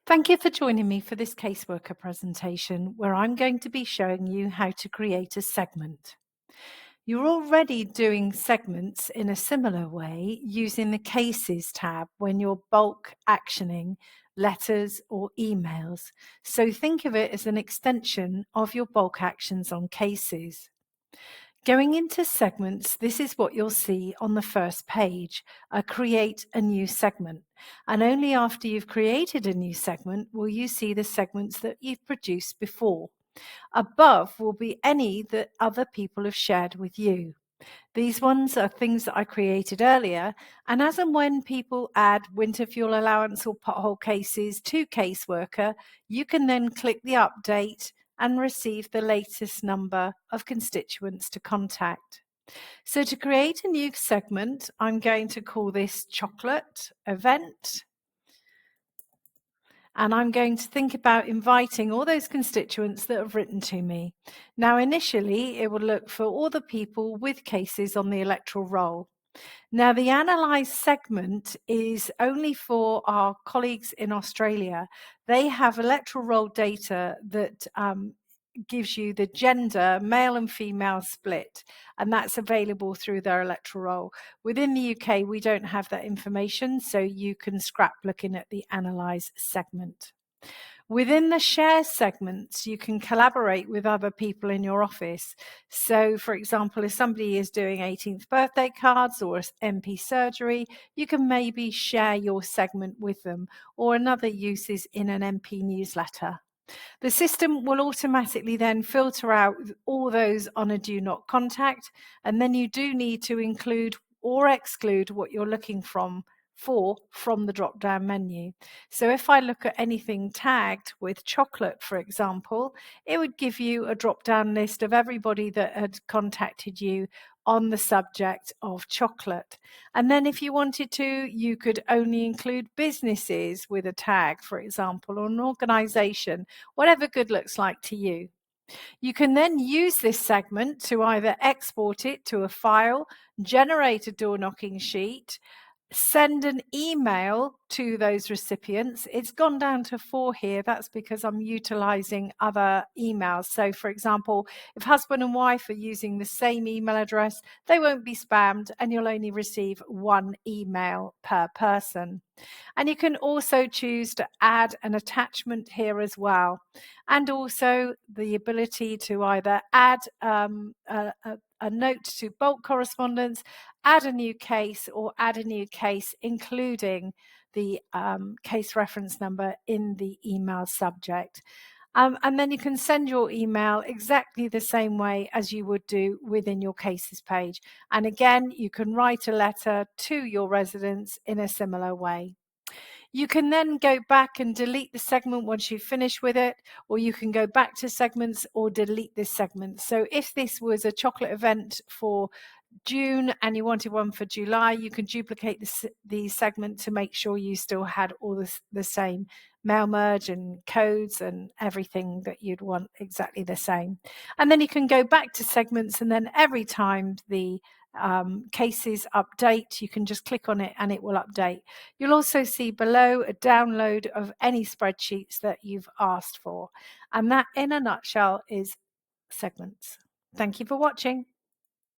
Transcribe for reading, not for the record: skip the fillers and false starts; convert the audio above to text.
Thank you for joining me for this caseworker presentation where I'm going to be showing you how to create a segment. You're already doing segments in a similar way using the Cases tab when you're bulk actioning letters or emails. So think of it as an extension of your bulk actions on Cases. Going into segments, this is what you'll see on the first page, create a new segment. And only after you've created a new segment will you see the segments that you've produced before. Above will be any that other people have shared with you. These ones are things that I created earlier, and as and when people add winter fuel allowance or pothole cases to Caseworker, you can then click the update and receive the latest number of constituents to contact. So to create a new segment, I'm going to call this chocolate event. And I'm going to think about inviting all those constituents that have written to me. Now, initially, it will look for all the people with cases on the electoral roll. Now, the analyse segment is only for our colleagues in Australia. They have electoral roll data that gives you the gender, male and female split, and that's available through their electoral roll. Within the UK, we don't have that information, so you can scrap looking at the analyse segment. Within the share segments, you can collaborate with other people in your office. So, for example, if somebody is doing 18th birthday cards or MP surgery, you can maybe share your segment with them, or another use is in an MP newsletter. The system will automatically then filter out all those on a do not contact, and then you do need to include or exclude what you're looking from the drop down menu. So if I look at anything tagged with chocolate, for example, it would give you a drop down list of everybody that had contacted you on the subject of chocolate. And then if you wanted to, you could only include businesses with a tag, for example, or an organization, whatever good looks like to you. You can then use this segment to either export it to a file, generate a door knocking sheet, send an email to those recipients. It's gone down to 4 here. That's because I'm utilizing other emails. So for example, if husband and wife are using the same email address, they won't be spammed and you'll only receive 1 email per person. And you can also choose to add an attachment here as well. And also the ability to either add a note to bulk correspondence, add a new case, or add a new case, including the case reference number in the email subject. And then you can send your email exactly the same way as you would do within your cases page. And again, you can write a letter to your residents in a similar way. You can then go back and delete the segment once you've finished with it, or you can go back to segments or delete this segment. So if this was a chocolate event for June and you wanted one for July, you can duplicate the segment to make sure you still had all the same mail merge and codes and everything that you'd want exactly the same. And then you can go back to segments, and then every time the cases update, you can just click on it and it will update. You'll also see below a download of any spreadsheets that you've asked for. And that, in a nutshell, is segments. Thank you for watching.